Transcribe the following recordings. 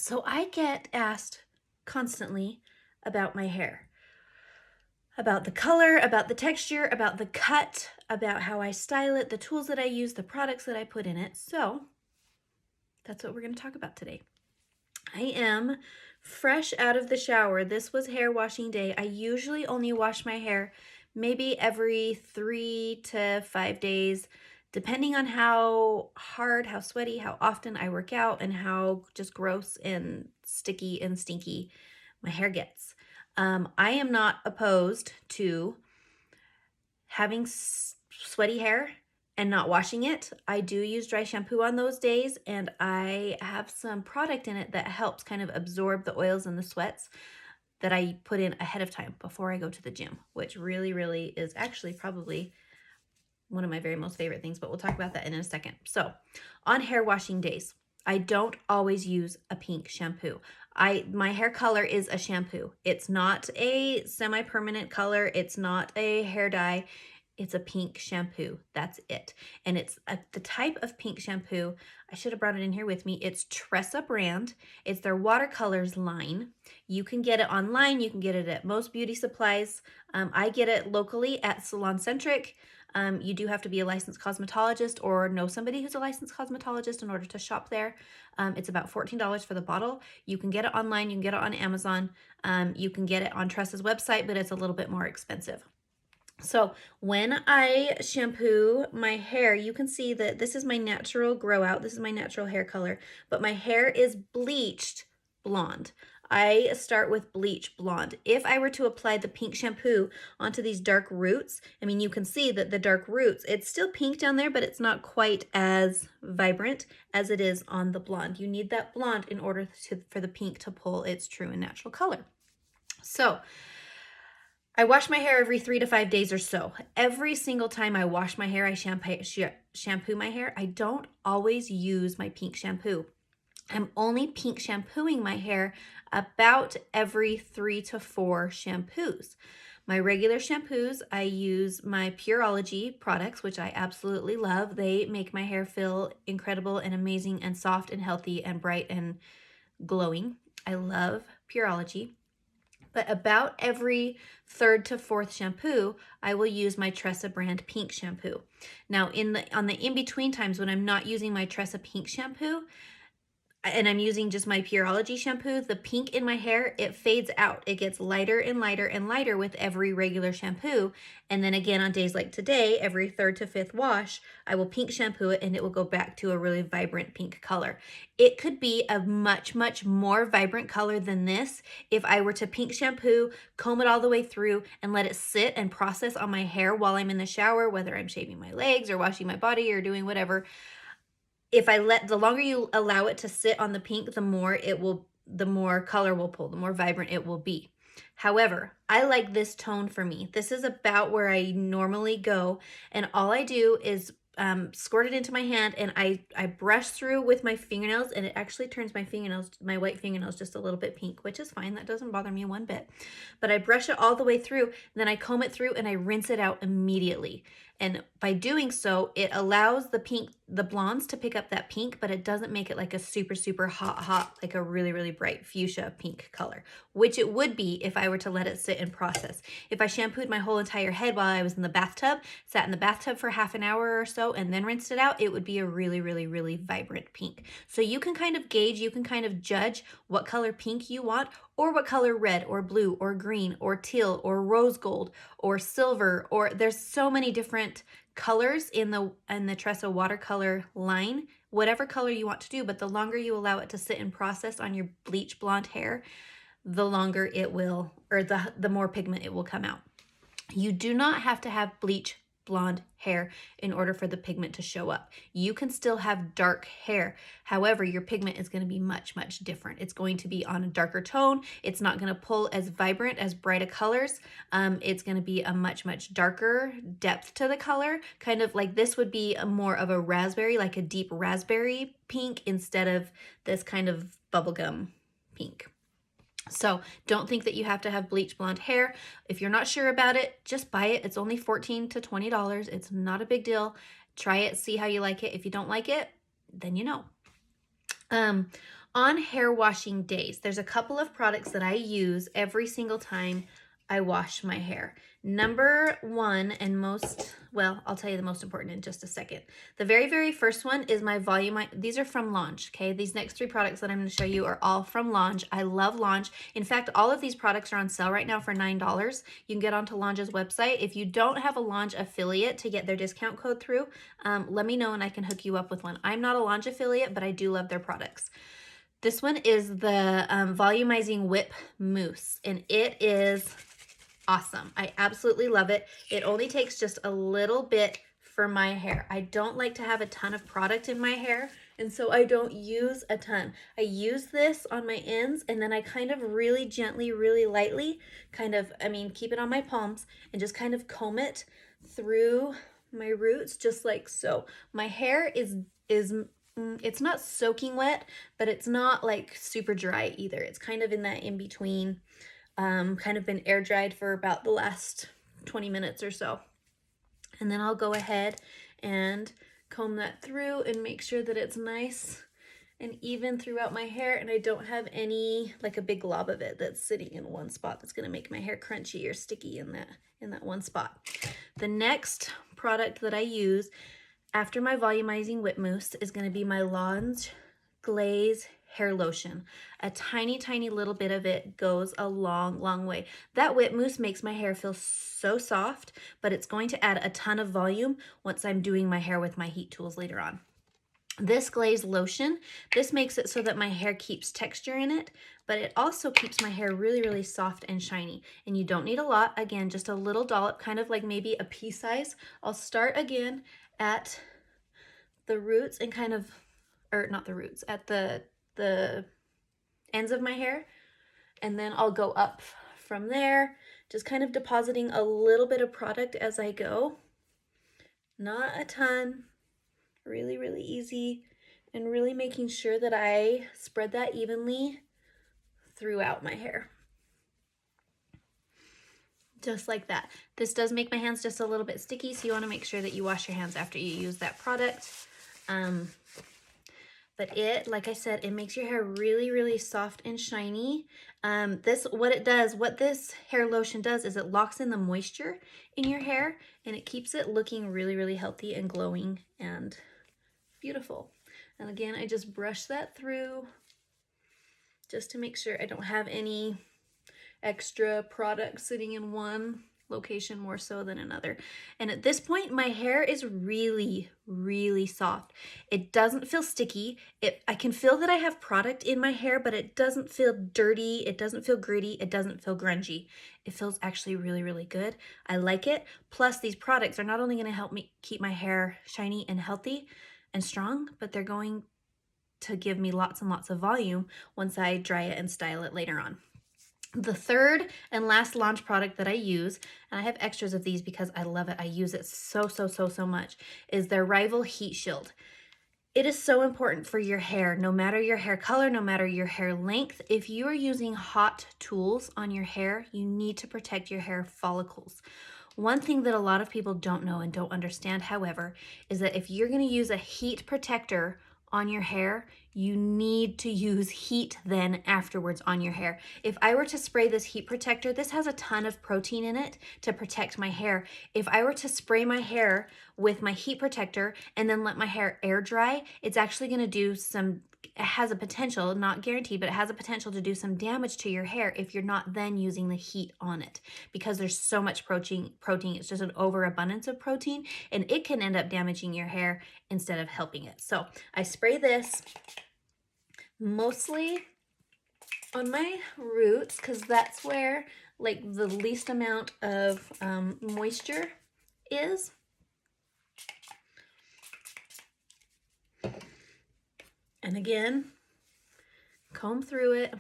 So I get asked constantly about my hair, about the color, about the texture, about the cut, about how I style it, the tools that I use, the products that I put in it. So that's what we're going to talk about today. I am fresh out of the shower. This was hair washing day. I usually only wash my hair maybe every 3 to 5 days, depending on how hard, how sweaty, how often I work out, and how just gross and sticky and stinky my hair gets. I am not opposed to having sweaty hair and not washing it. I do use dry shampoo on those days, and I have some product in it that helps kind of absorb the oils and the sweats that I put in ahead of time before I go to the gym, which really, really is actually probably one of my very most favorite things, but we'll talk about that in a second. So on hair washing days, I don't always use a pink shampoo. My hair color is a shampoo. It's not a semi-permanent color. It's not a hair dye. It's a pink shampoo. That's it. And it's the type of pink shampoo. I should have brought it in here with me. It's Tressa brand. It's their watercolors line. You can get it online. You can get it at most beauty supplies. I get it locally at Salon Centric. You do have to be a licensed cosmetologist or know somebody who's a licensed cosmetologist in order to shop there. It's about $14 for the bottle. You can get it online. You can get it on Amazon. You can get it on Tressa's website, but it's a little bit more expensive. So when I shampoo my hair, you can see that this is my natural grow out. This is my natural hair color, but my hair is bleached blonde. I start with bleach blonde. If I were to apply the pink shampoo onto these dark roots, I mean, you can see that the dark roots, it's still pink down there, but it's not quite as vibrant as it is on the blonde. You need that blonde in order for the pink to pull its true and natural color. So I wash my hair every 3 to 5 days or so. Every single time I wash my hair, I shampoo my hair. I don't always use my pink shampoo. I'm only pink shampooing my hair about every 3 to 4 shampoos. My regular shampoos, I use my Pureology products, which I absolutely love. They make my hair feel incredible and amazing and soft and healthy and bright and glowing. I love Pureology. But about every 3rd to 4th shampoo, I will use my Tressa brand pink shampoo. Now, on the in-between times when I'm not using my Tressa pink shampoo, and I'm using just my Pureology shampoo, the pink in my hair, it fades out. It gets lighter and lighter and lighter with every regular shampoo. And then again, on days like today, every 3rd to 5th wash, I will pink shampoo it and it will go back to a really vibrant pink color. It could be a much, much more vibrant color than this if I were to pink shampoo, comb it all the way through, and let it sit and process on my hair while I'm in the shower, whether I'm shaving my legs or washing my body or doing whatever. The longer you allow it to sit on the pink, the more color will pull, the more vibrant it will be. However, I like this tone for me. This is about where I normally go, and all I do is squirt it into my hand, and I brush through with my fingernails, and it actually turns my white fingernails just a little bit pink, which is fine. That doesn't bother me one bit. But I brush it all the way through, and then I comb it through, and I rinse it out immediately. And by doing so, it allows the blondes to pick up that pink, but it doesn't make it like a super, super hot, like a really, really bright fuchsia pink color, which it would be if I were to let it sit and process. If I shampooed my whole entire head while I was in the bathtub, sat in the bathtub for half an hour or so, and then rinsed it out, it would be a really, really, really vibrant pink. So you can kind of gauge, you can kind of judge what color pink you want, or what color red or blue or green or teal or rose gold or silver, or there's so many different colors in the Tressa watercolor line, whatever color you want to do, but the longer you allow it to sit and process on your bleach blonde hair, the longer it will, or the more pigment it will come out. You do not have to have bleach blonde hair in order for the pigment to show up. You can still have dark hair. However, your pigment is going to be much, much different. It's going to be on a darker tone. It's not going to pull as vibrant, as bright of colors. It's going to be a much, much darker depth to the color. Kind of like this would be more of a raspberry, like a deep raspberry pink instead of this kind of bubblegum pink. So don't think that you have to have bleach blonde hair. If you're not sure about it, just buy it. It's only $14 to $20. It's not a big deal. Try it, see how you like it. If you don't like it, then you know. On On hair washing days, there's a couple of products that I use every single time I wash my hair. Number one, and most, well, I'll tell you the most important in just a second. The very, very first one is my volume. These are from Launch, okay? These next three products that I'm going to show you are all from Launch. I love Launch. In fact, all of these products are on sale right now for $9. You can get onto Launch's website. If you don't have a Launch affiliate to get their discount code through, let me know and I can hook you up with one. I'm not a Launch affiliate, but I do love their products. This one is the Volumizing Whip Mousse, and it is awesome. I absolutely love it. It only takes just a little bit for my hair. I don't like to have a ton of product in my hair, and so I don't use a ton. I use this on my ends, and then I kind of really gently, really lightly, keep it on my palms, and just kind of comb it through my roots, just like so. My hair is it's not soaking wet, but it's not like super dry either. It's kind of in that in between, kind of been air dried for about the last 20 minutes or so. And then I'll go ahead and comb that through and make sure that it's nice and even throughout my hair, and I don't have any, like a big glob of it that's sitting in one spot that's gonna make my hair crunchy or sticky in that one spot. The next product that I use after my Volumizing Whip Mousse is going to be my Launch Glaze Hair Lotion. A tiny, tiny little bit of it goes a long, long way. That whip mousse makes my hair feel so soft, but it's going to add a ton of volume once I'm doing my hair with my heat tools later on. This glaze lotion, this makes it so that my hair keeps texture in it, but it also keeps my hair really, really soft and shiny. And you don't need a lot. Again, just a little dollop, kind of like maybe a pea size. I'll start again at the roots and kind of, or not the roots, at the ends of my hair. And then I'll go up from there, just kind of depositing a little bit of product as I go. Not a ton, really, really easy, and really making sure that I spread that evenly throughout my hair. Just like that. This does make my hands just a little bit sticky, so you want to make sure that you wash your hands after you use that product. But like I said, it makes your hair really, really soft and shiny. What this hair lotion does is it locks in the moisture in your hair, and it keeps it looking really, really healthy and glowing and beautiful. And again, I just brush that through just to make sure I don't have any extra product sitting in one location more so than another. And at this point, my hair is really, really soft. It doesn't feel sticky. I can feel that I have product in my hair, but it doesn't feel dirty. It doesn't feel gritty. It doesn't feel grungy. It feels actually really, really good. I like it. Plus, these products are not only going to help me keep my hair shiny and healthy and strong, but they're going to give me lots and lots of volume once I dry it and style it later on. The third and last Launch product that I use, and I have extras of these because I love it, I use it so much, is their Rival Heat Shield. It is so important for your hair, no matter your hair color, no matter your hair length. If you are using hot tools on your hair, you need to protect your hair follicles. One thing that a lot of people don't know and don't understand, however, is that if you're going to use a heat protector on your hair, you need to use heat then afterwards on your hair. If I were to spray this heat protector, this has a ton of protein in it to protect my hair. If I were to spray my hair with my heat protector and then let my hair air dry, it's actually going to do it has a potential, not guaranteed, but it has a potential to do some damage to your hair if you're not then using the heat on it, because there's so much protein. It's just an overabundance of protein, and it can end up damaging your hair instead of helping it. So I spray this mostly on my roots because that's where like the least amount of moisture is. And again, comb through it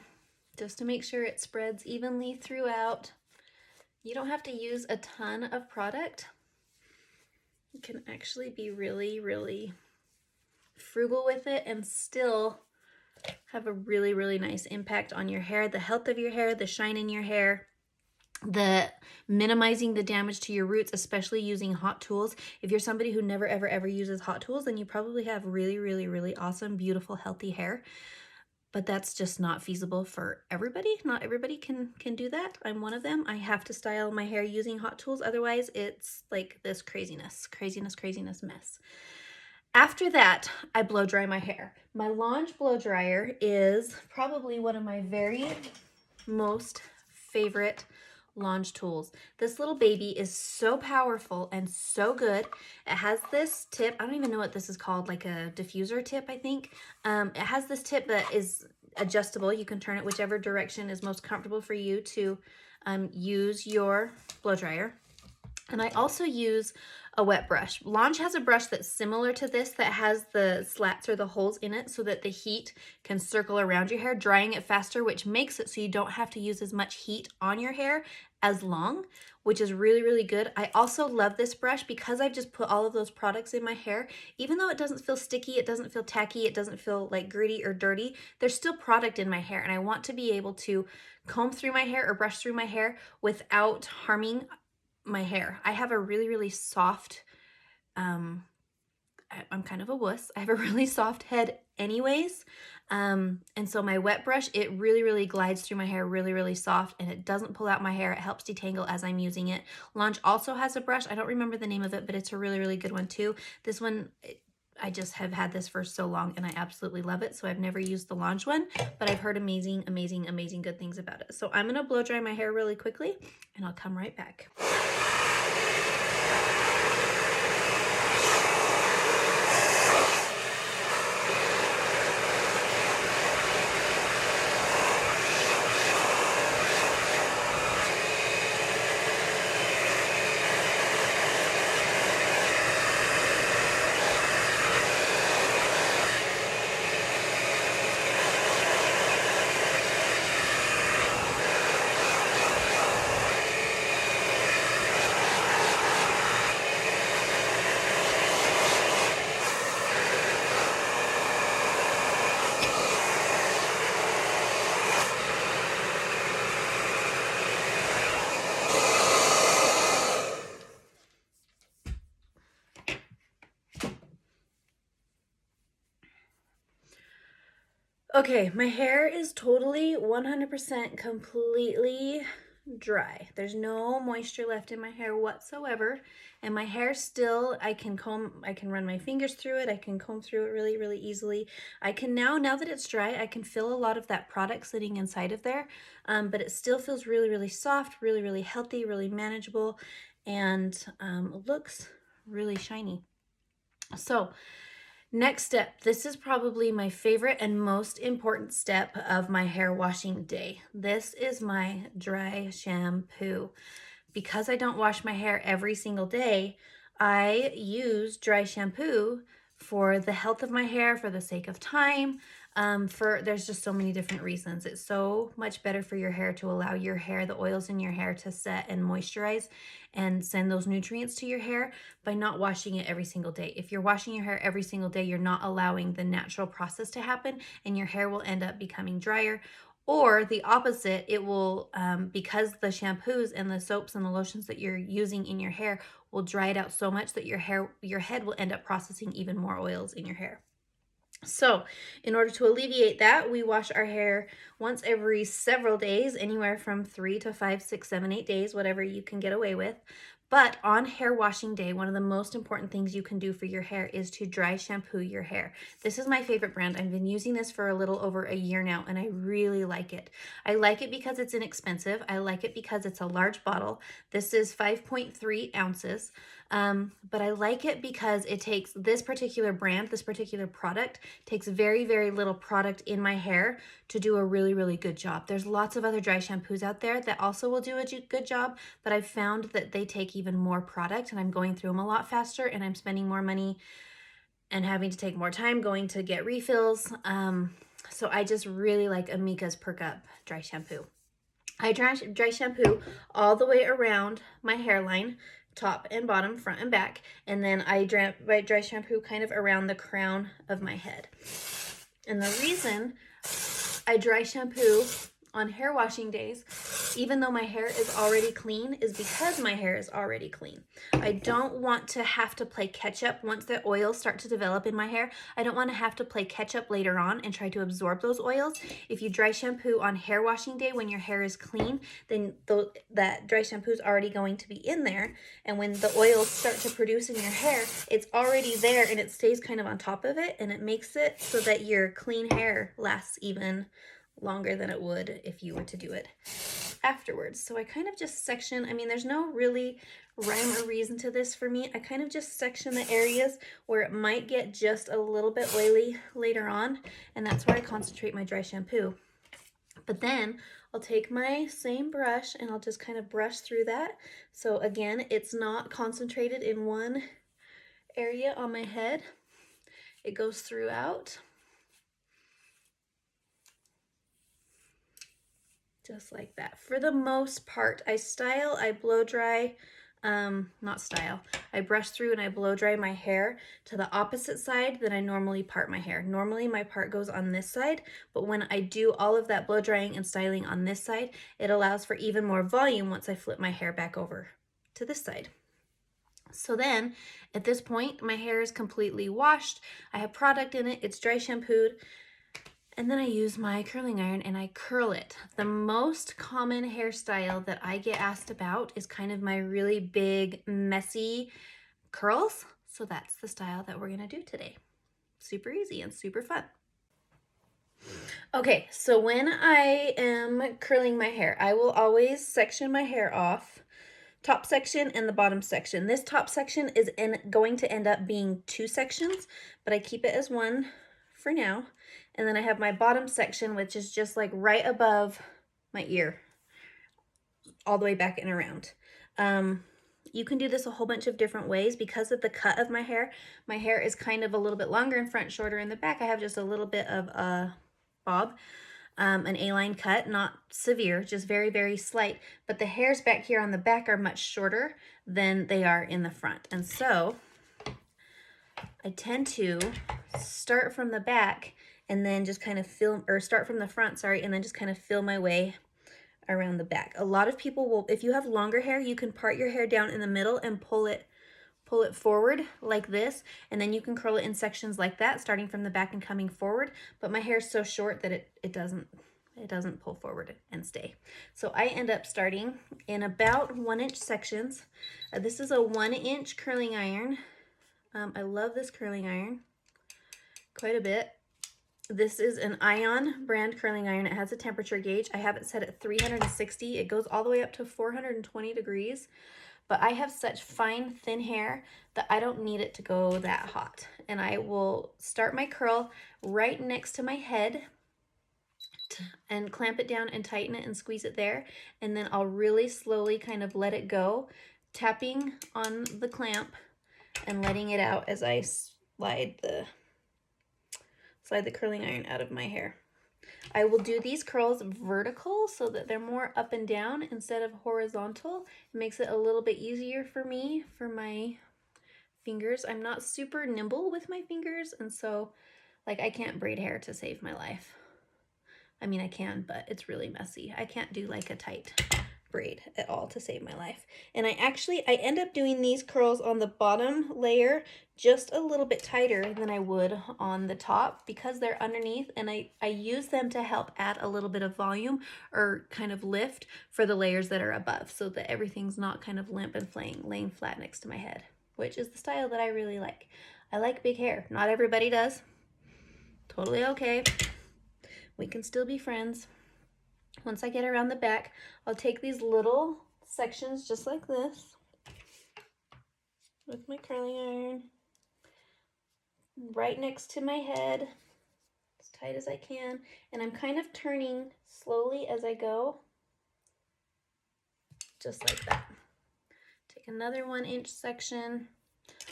just to make sure it spreads evenly throughout. You don't have to use a ton of product. You can actually be really, really frugal with it and still have a really, really nice impact on your hair, the health of your hair, the shine in your hair, the minimizing the damage to your roots, especially using hot tools. If you're somebody who never, ever, ever uses hot tools, then you probably have really, really, really awesome, beautiful, healthy hair. but that's just not feasible for everybody. Not everybody can do that. I'm one of them. I have to style my hair using hot tools. Otherwise, it's like this craziness mess. After that, I blow dry my hair. My Launch blow dryer is probably one of my very most favorite Launch tools. This little baby is so powerful and so good. It has this tip. I don't even know what this is called, like a diffuser tip, I think. It has this tip that is adjustable. You can turn it whichever direction is most comfortable for you to use your blow dryer. And I also use a wet brush. Launch has a brush that's similar to this that has the slats or the holes in it so that the heat can circle around your hair, drying it faster, which makes it so you don't have to use as much heat on your hair as long, which is really, really good. I also love this brush because I've just put all of those products in my hair. Even though it doesn't feel sticky, it doesn't feel tacky, it doesn't feel like gritty or dirty, there's still product in my hair, and I want to be able to comb through my hair or brush through my hair without harming my hair. I have a really, really soft, I'm kind of a wuss. I have a really soft head anyways. And so my wet brush, it really, really glides through my hair really, really soft, and it doesn't pull out my hair. It helps detangle as I'm using it. Launch also has a brush. I don't remember the name of it, but it's a really, really good one too. This one, I just have had this for so long and I absolutely love it. So I've never used the Launch one, but I've heard amazing, amazing, amazing good things about it. So I'm going to blow dry my hair really quickly and I'll come right back. Okay, my hair is totally 100% completely dry. There's no moisture left in my hair whatsoever. And my hair still, I can run my fingers through it. I can comb through it really, really easily. I can now that it's dry, I can feel a lot of that product sitting inside of there. But it still feels really, really soft, really, really healthy, really manageable, and looks really shiny. So, next step, this is probably my favorite and most important step of my hair washing day. This is my dry shampoo. Because I don't wash my hair every single day, I use dry shampoo for the health of my hair, for the sake of time, there's just so many different reasons. It's so much better for your hair to allow your hair, the oils in your hair, to set and moisturize and send those nutrients to your hair by not washing it every single day. If you're washing your hair every single day, you're not allowing the natural process to happen, and your hair will end up becoming drier. Or the opposite, it will, because the shampoos and the soaps and the lotions that you're using in your hair will dry it out so much that your head will end up processing even more oils in your hair. So in order to alleviate that, we wash our hair once every several days, anywhere from 3 to 5, 6, 7, 8 days, whatever you can get away with. But on hair washing day, one of the most important things you can do for your hair is to dry shampoo your hair. This is my favorite brand. I've been using this for a little over a year now, and I really like it. I like it because it's inexpensive. I like it because it's a large bottle. This is 5.3 ounces. But I like it because it takes this particular brand, this particular product, takes very, very little product in my hair to do a really, really good job. There's lots of other dry shampoos out there that also will do a good job, but I've found that they take even more product, and I'm going through them a lot faster, and I'm spending more money and having to take more time going to get refills. So I just really like Amika's Perk Up dry shampoo. I dry shampoo all the way around my hairline, top and bottom, front and back, and then I dry shampoo kind of around the crown of my head. And the reason I dry shampoo on hair washing days even though my hair is already clean, is because my hair is already clean. I don't want to have to play catch up once the oils start to develop in my hair. I don't want to have to play catch up later on and try to absorb those oils. If you dry shampoo on hair washing day when your hair is clean, then that dry shampoo is already going to be in there. And when the oils start to produce in your hair, it's already there and it stays kind of on top of it, and it makes it so that your clean hair lasts even longer than it would if you were to do it afterwards. So I kind of just section, I mean, there's no really rhyme or reason to this for me. I kind of just section the areas where it might get just a little bit oily later on, and that's where I concentrate my dry shampoo. But then I'll take my same brush and I'll just kind of brush through that. So again, it's not concentrated in one area on my head. It goes throughout. Just like that. For the most part, I blow dry, not style, I brush through and I blow dry my hair to the opposite side that I normally part my hair. Normally my part goes on this side, but when I do all of that blow drying and styling on this side, it allows for even more volume once I flip my hair back over to this side. So then at this point, my hair is completely washed. I have product in it, it's dry shampooed. And then I use my curling iron and I curl it. The most common hairstyle that I get asked about is kind of my really big, messy curls. So that's the style that we're gonna do today. Super easy and super fun. Okay, so when I am curling my hair, I will always section my hair off. Top section and the bottom section. This top section is going to end up being 2 sections, but I keep it as one for now. And then I have my bottom section, which is just like right above my ear, all the way back and around. You can do this a whole bunch of different ways. Because of the cut of my hair is kind of a little bit longer in front, shorter in the back. I have just a little bit of a bob, an A-line cut, not severe, just very, very slight. But the hairs back here on the back are much shorter than they are in the front. And so I tend to start from the back and then just kind of start from the front, sorry, and then just kind of feel my way around the back. A lot of people will, if you have longer hair, you can part your hair down in the middle and pull it forward like this, and then you can curl it in sections like that, starting from the back and coming forward. But my hair is so short that it doesn't pull forward and stay. So I end up starting in about 1-inch sections. This is a 1-inch curling iron. I love this curling iron quite a bit. This is an Ion brand curling iron. It has a temperature gauge. I have it set at 360. It goes all the way up to 420 degrees. But I have such fine, thin hair that I don't need it to go that hot. And I will start my curl right next to my head and clamp it down and tighten it and squeeze it there. And then I'll really slowly kind of let it go, tapping on the clamp and letting it out as I slide the curling iron out of my hair. I will do these curls vertical so that they're more up and down instead of horizontal. It makes it a little bit easier for me, for my fingers. I'm not super nimble with my fingers, and so like I can't braid hair to save my life. I mean, I can, but it's really messy. I can't do like a tight braid at all to save my life. And I end up doing these curls on the bottom layer just a little bit tighter than I would on the top because they're underneath, and I use them to help add a little bit of volume or kind of lift for the layers that are above so that everything's not kind of limp and laying flat next to my head, which is the style that I really like. I like big hair. Not everybody does. Totally okay. We can still be friends. Once I get around the back, I'll take these little sections just like this with my curling iron right next to my head, as tight as I can, and I'm kind of turning slowly as I go, just like that. Take another 1-inch section.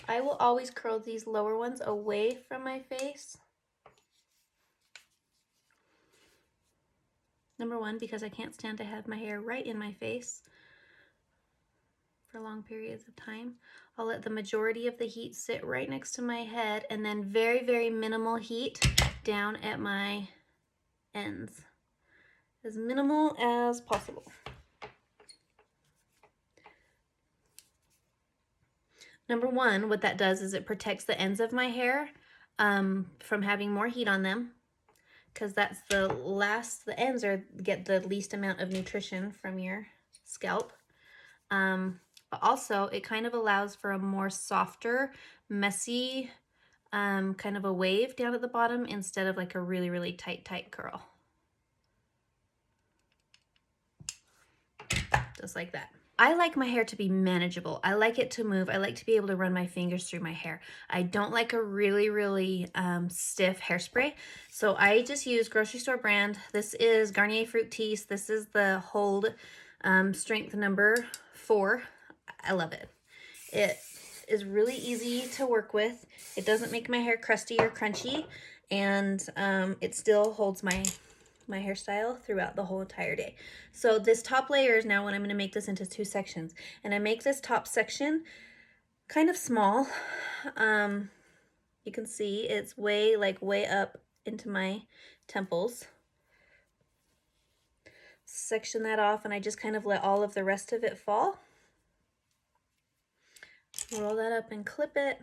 I will always curl these lower ones away from my face. Number one, because I can't stand to have my hair right in my face for long periods of time. I'll let the majority of the heat sit right next to my head, and then very, very minimal heat down at my ends. As minimal as possible. Number one, what that does is it protects the ends of my hair from having more heat on them, because that's the ends get the least amount of nutrition from your scalp. But also it kind of allows for a more softer, messy, kind of a wave down at the bottom instead of like a really, really tight curl. Just like that. I like my hair to be manageable. I like it to move. I like to be able to run my fingers through my hair. I don't like a really, really stiff hairspray. So I just use grocery store brand. This is Garnier Fructis. This is the Hold Strength number 4. I love it. It is really easy to work with. It doesn't make my hair crusty or crunchy, and it still holds my hairstyle throughout the whole entire day. So this top layer is now when I'm going to make this into 2 sections, and I make this top section kind of small. You can see it's way up into my temples. Section that off, and I just kind of let all of the rest of it fall. Roll that up and clip it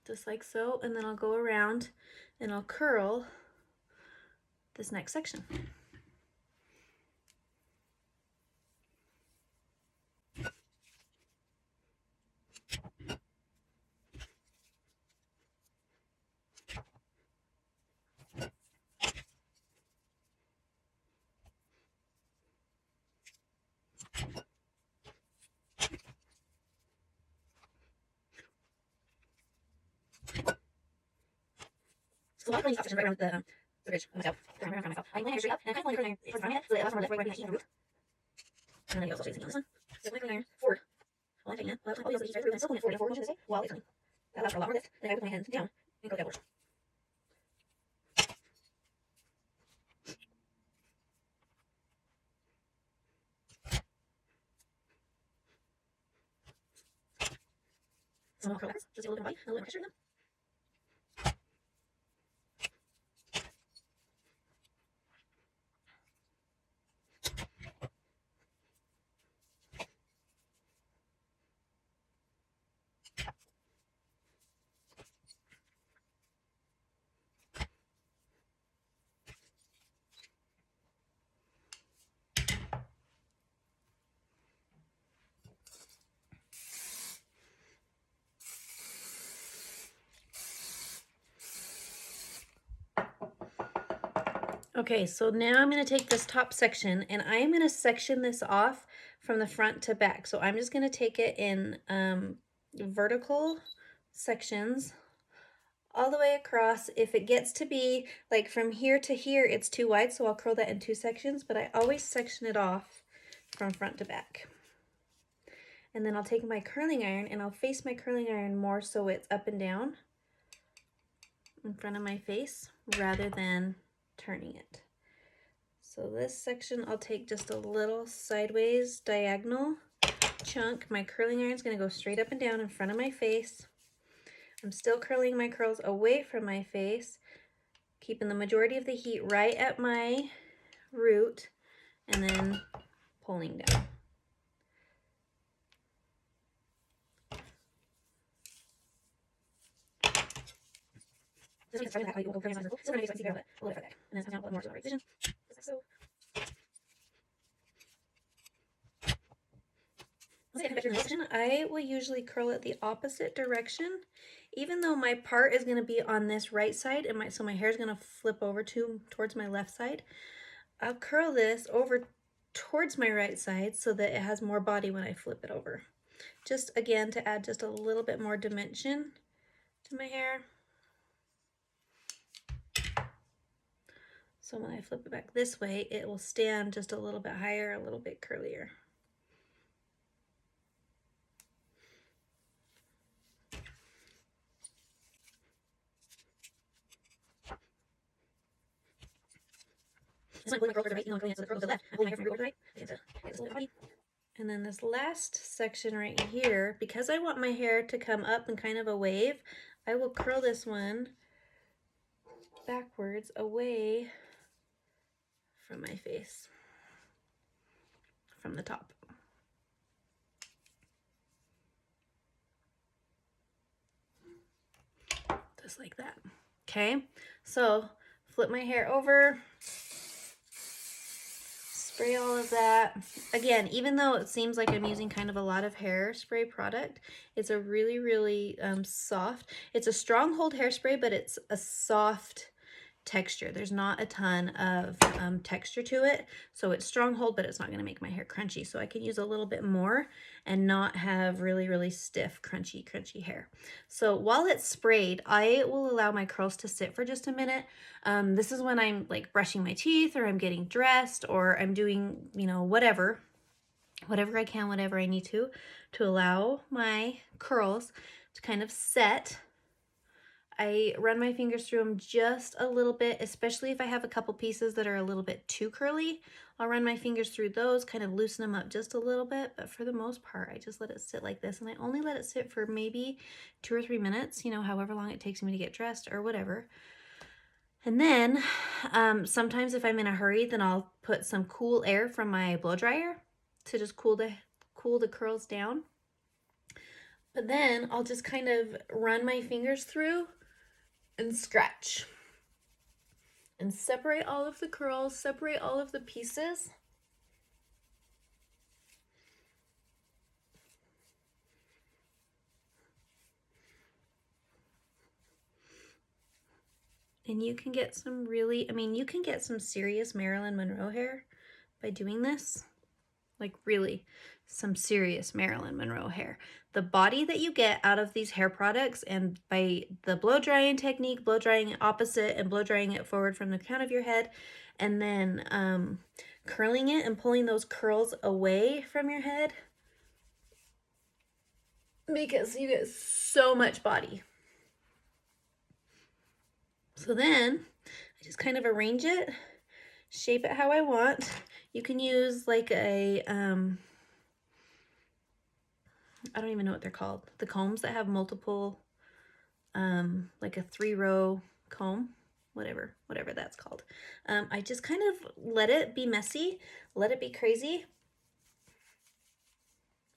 just like so, and then I'll go around and I'll curl this next section. So I'm putting this section right around the ridge of my scalp. Around my scalp. I lay my hair straight up, and I kind of hold my curling iron in front of my head so that it allows more left right where I can heat the root. And then I also shade the on this one. So my curling iron forward. While I'm taking it, I'll be able to heat right through and still pulling it forward motion this way while it's turning. That allows for a lot more lift than if I put my hand down and go downwards. So I'll curl backwards, just a little bit of body, a little bit more pressure in them. Okay, so now I'm going to take this top section and I am going to section this off from the front to back. So I'm just going to take it in vertical sections all the way across. If it gets to be like from here to here, it's too wide, so I'll curl that in 2 sections, but I always section it off from front to back. And then I'll take my curling iron and I'll face my curling iron more so it's up and down in front of my face rather than turning it. So this section I'll take just a little sideways diagonal chunk. My curling iron is going to go straight up and down in front of my face. I'm still curling my curls away from my face, keeping the majority of the heat right at my root, and then pulling down. Just get started with that, you will go very nice and still going to be slightly a little bit further back, and then come down a little more to the right position, just like so. Once I get in the position, I will usually curl it the opposite direction, even though my part is going to be on this right side, and so my hair is going to flip over towards my left side. I'll curl this over towards my right side so that it has more body when I flip it over. Just again to add just a little bit more dimension to my hair. So when I flip it back this way, it will stand just a little bit higher, a little bit curlier. So I'm pulling my curl to the right, even though I'm curling it so the curl goes to the left. I'm pulling my hair from the root over to the right. Get this a little bit body. And then this last section right here, because I want my hair to come up in kind of a wave, I will curl this one backwards away from my face, from the top. just like that. Okay, so flip my hair over, spray all of that. Again, even though it seems like I'm using kind of a lot of hairspray product, it's a really, really soft. It's a stronghold hairspray, but it's a soft texture. There's not a ton of texture to it, so it's stronghold, but it's not going to make my hair crunchy. So I can use a little bit more and not have really, really stiff, crunchy hair. So while it's sprayed, I will allow my curls to sit for just a minute. This is when I'm like brushing my teeth, or I'm getting dressed, or I'm doing, you know, whatever I can, whatever I need to allow my curls to kind of set. I run my fingers through them just a little bit, especially if I have a couple pieces that are a little bit too curly. I'll run my fingers through those, kind of loosen them up just a little bit, but for the most part, I just let it sit like this, and I only let it sit for maybe 2 or 3 minutes, you know, however long it takes me to get dressed or whatever. And then sometimes if I'm in a hurry, then I'll put some cool air from my blow dryer to just cool the curls down. But then I'll just kind of run my fingers through and scratch and separate all of the curls, separate all of the pieces. And you can get some really, I mean, you can get some serious Marilyn Monroe hair by doing this. Like really some serious Marilyn Monroe hair. The body that you get out of these hair products, and by the blow drying technique, blow drying it opposite and blow drying it forward from the crown of your head, and then curling it and pulling those curls away from your head, because you get so much body. So then I just kind of arrange it, shape it how I want. You can use like a, I don't even know what they're called. The combs that have multiple, like a 3-row comb, whatever that's called. I just kind of let it be messy, let it be crazy.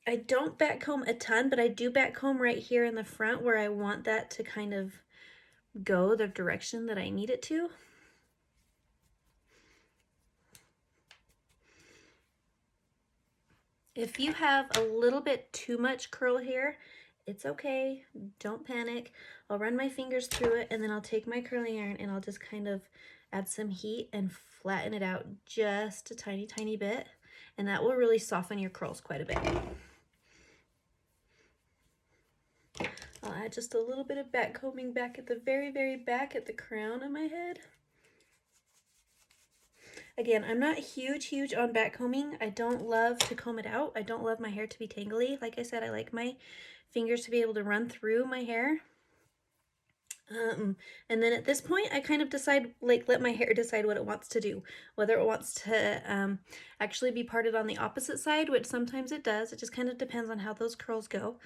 I don't back comb a ton, but I do back comb right here in the front where I want that to kind of go the direction that I need it to. If you have a little bit too much curl here, it's okay, don't panic. I'll run my fingers through it, and then I'll take my curling iron and I'll just kind of add some heat and flatten it out just a tiny bit, and that will really soften your curls quite a bit. I'll add just a little bit of back combing back at the very back at the crown of my head. Again, I'm not huge on back combing. I don't love to comb it out. I don't love my hair to be tangly. Like I said, I like my fingers to be able to run through my hair. And then at this point, I kind of decide, like, let my hair decide what it wants to do. Whether it wants to actually be parted on the opposite side, which sometimes it does. It just kind of depends on how those curls go.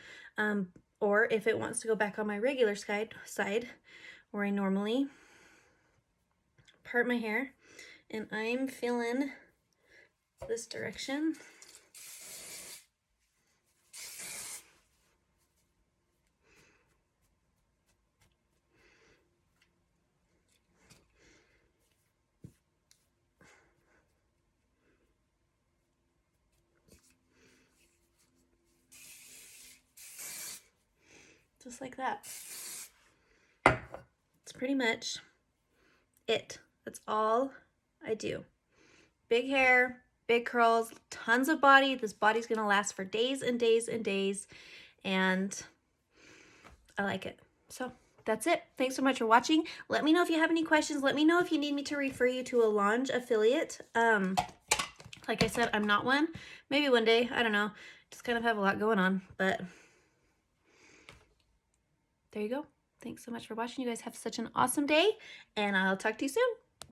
Or if it wants to go back on my regular side where I normally part my hair. And I'm feeling this direction. Just like that. It's pretty much it. That's all I do. Big hair, big curls, tons of body. This body's gonna last for days and days and days, and I like it. So that's it. Thanks so much for watching. Let me know if you have any questions. Let me know if you need me to refer you to a Lange affiliate. Like I said, I'm not one. Maybe one day, I don't know. Just kind of have a lot going on, but there you go. Thanks so much for watching. You guys have such an awesome day, and I'll talk to you soon.